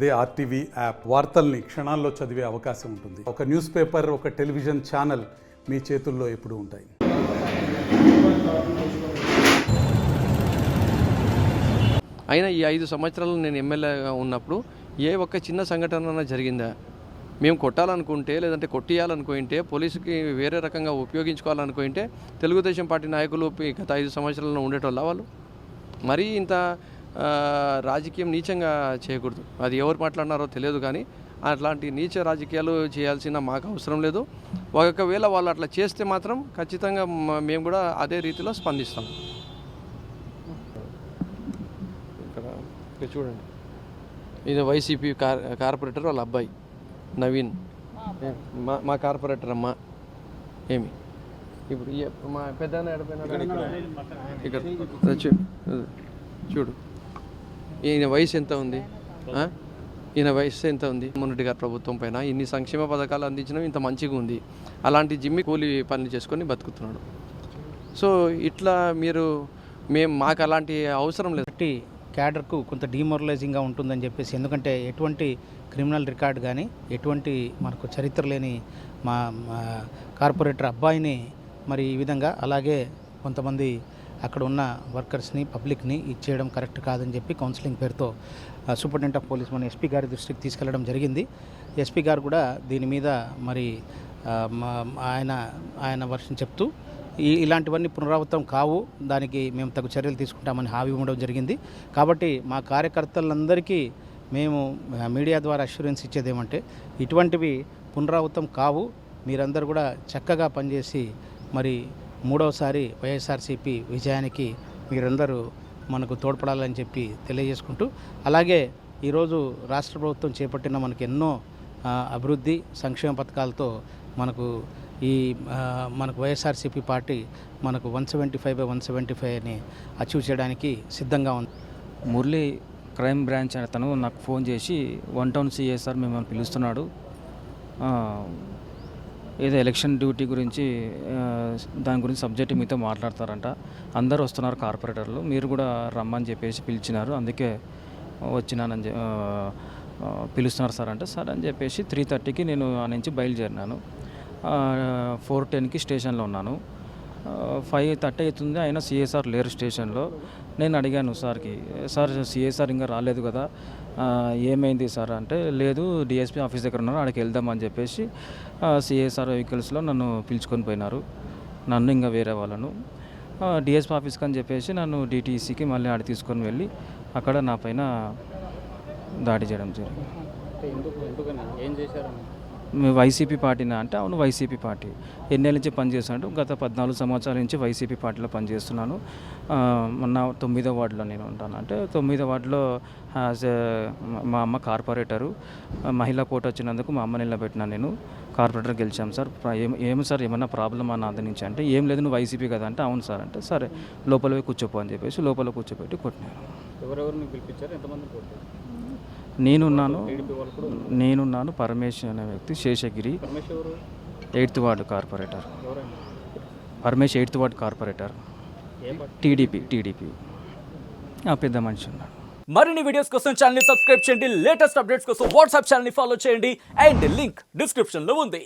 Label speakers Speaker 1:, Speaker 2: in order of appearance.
Speaker 1: అదే RTV app వార్తల్ని క్షణాల్లో చదివే అవకాశం ఉంటుంది. ఒక న్యూస్ పేపర్, ఒక టెలివిజన్ ఛానల్ మీ చేతుల్లో ఎప్పుడూ ఉంటాయి.
Speaker 2: అయినా ఈ 5 సంవత్సరాలు నేను ఎమ్మెల్యేగా ఉన్నప్పుడు ఏ ఒక్క చిన్న సంఘటన జరిగిందా? మేము కొట్టాలనుకుంటే, లేదంటే కొట్టియాలనుకుంటే, పోలీసుకి వేరే రకంగా ఉపయోగించుకోవాలనుకుంటే తెలుగుదేశం పార్టీ నాయకులు గత 5 సంవత్సరాలలో ఉండేటోళ్ళ వాళ్ళు? మరీ ఇంత రాజకీయం నీచంగా చేయకూడదు. అది ఎవరు మాట్లాడినారో తెలియదు, కానీ అట్లాంటి నీచ రాజకీయాలు చేయాల్సిన మాకు అవసరం లేదు. ఒకవేళ వాళ్ళు అట్లా చేస్తే మాత్రం ఖచ్చితంగా మేము కూడా అదే రీతిలో స్పందిస్తాం. ఇక్కడ చూడండి, ఇది వైసీపీ కార్పొరేటర్ వాళ్ళ అబ్బాయి నవీన్, మా కార్పొరేటర్ అమ్మ. ఏమి ఇప్పుడు మా పెద్ద ఇక్కడ చూడు, ఈయన వయసు ఎంత ఉంది? ఈయన వయసు ఎంత ఉంది? జగన్మోహన్ గారి ప్రభుత్వం పైన ఇన్ని సంక్షేమ పథకాలు అందించడం ఇంత మంచిగా ఉంది. అలాంటి జిమ్మి కూలి పనులు చేసుకొని బతుకుతున్నాడు. సో ఇట్లా మాకు అలాంటి అవసరం లేదు.
Speaker 3: క్యాడర్కు కొంత డిమోరలైజింగ్గా ఉంటుందని చెప్పేసి, ఎందుకంటే ఎటువంటి క్రిమినల్ రికార్డు కానీ ఎటువంటి మనకు చరిత్ర లేని మా కార్పొరేటర్ అబ్బాయిని మరి ఈ విధంగా, అలాగే కొంతమంది అక్కడ ఉన్న వర్కర్స్ని, పబ్లిక్ని ఇచ్చేయడం కరెక్ట్ కాదని చెప్పి కౌన్సిలింగ్ పేరుతో సూపరింటెండెంట్ ఆఫ్ పోలీస్ మన ఎస్పీ గారి దృష్టికి తీసుకెళ్లడం జరిగింది. ఎస్పీ గారు కూడా దీని మీద మరి ఆయన వర్షం చెప్తూ ఇలాంటివన్నీ పునరావృతం కావు, దానికి మేము తగు చర్యలు తీసుకుంటామని హామీ ఇవ్వడం జరిగింది. కాబట్టి మా కార్యకర్తలందరికీ మేము మీడియా ద్వారా అష్యూరెన్స్ ఇచ్చేది ఏమంటే, ఇటువంటివి పునరావృతం కావు, మీరందరూ కూడా చక్కగా పనిచేసి మరి 3వసారి వైఎస్ఆర్సీపీ విజయానికి మీరందరూ మనకు తోడ్పడాలని చెప్పి తెలియజేసుకుంటూ, అలాగే ఈరోజు రాష్ట్ర ప్రభుత్వం చేపట్టిన మనకు ఎన్నో అభివృద్ధి సంక్షేమ పథకాలతో మనకు వైఎస్ఆర్సీపీ పార్టీ మనకు 175/175 అచీవ్ చేయడానికి సిద్ధంగా ఉంది.
Speaker 4: మురళి క్రైమ్ బ్రాంచ్ అతను నాకు ఫోన్ చేసి 1 టౌన్ సిఐ సార్ మిమ్మల్ని పిలుస్తున్నాడు, ఏదో ఎలక్షన్ డ్యూటీ గురించి దాని గురించి సబ్జెక్ట్ మీతో మాట్లాడతారంట, అందరూ వస్తున్నారు కార్పొరేటర్లు, మీరు కూడా రమ్మని చెప్పేసి పిలిచినారు, అందుకే వచ్చినానని పిలుస్తున్నారు సార్ అంటే, సార్ అని చెప్పేసి 3:30కి నేను ఆ నుంచి బయలుదేరినాను. 4:10కి స్టేషన్లో ఉన్నాను. 5:30 అవుతుంది, అయినా సిఎస్ఆర్ లేరు స్టేషన్లో. నేను అడిగాను సార్కి, సార్ సిఎస్ఆర్ ఇంకా రాలేదు కదా, ఏమైంది సార్ అంటే, లేదు డిఎస్పీ ఆఫీస్ దగ్గర ఉన్నారు, అక్కడికి వెళ్దామని చెప్పేసి సిఎస్ఆర్ వెహికల్స్లో నన్ను పిలుచుకొని పోయినారు, నన్ను ఇంకా వేరే వాళ్ళను. డిఎస్పీ ఆఫీస్కి అని చెప్పేసి నన్ను డిటీసీకి మళ్ళీ ఆడ తీసుకొని వెళ్ళి అక్కడ నా పైన దాడి చేయడం జరిగింది.
Speaker 3: ఏం చేశారు?
Speaker 4: వైసీపీ పార్టీనా అంటే, అవును వైసీపీ పార్టీ. ఎన్నేళ్ళ నుంచి పనిచేస్తున్నాను, గత 14 సంవత్సరాల నుంచి వైసీపీ పార్టీలో పనిచేస్తున్నాను. మొన్న 9వ వార్డులో నేను ఉంటాను. అంటే 9వ వార్డులో మా అమ్మ కార్పొరేటరు, మహిళా కోట వచ్చినందుకు మా అమ్మ నిలబెట్టినాను, నేను కార్పొరేటర్ గెలిచాం సార్. ఏమి సార్ ఏమన్నా ప్రాబ్లమ్ అని అందు నుంచి అంటే, ఏం లేదు నువ్వు వైసీపీ కదా అంటే, అవును సార్ అంటే, సరే లోపల పోయి కూర్చోపో అని చెప్పేసి లోపల కూర్చోబెట్టి కొట్టినారు.
Speaker 3: ఎవరెవరిని పిలిపించారు? ఎంతమంది?
Speaker 4: నేనున్నాను, పరమేష్ అనే వ్యక్తి, Seshagiri 8th ward corporator, Paramesh 8th ward corporator, TDP పెద్ద మనిషి ఉన్నాడు.
Speaker 5: మరిన్ని వీడియోస్ కోసం ఛానల్ ని సబ్స్క్రైబ్ చేయండి, లేటెస్ట్ అప్డేట్స్ కోసం వాట్సాప్ ఛానల్ ని ఫాలో చేయండి, అండ్ లింక్ డిస్క్రిప్షన్ లో ఉంది.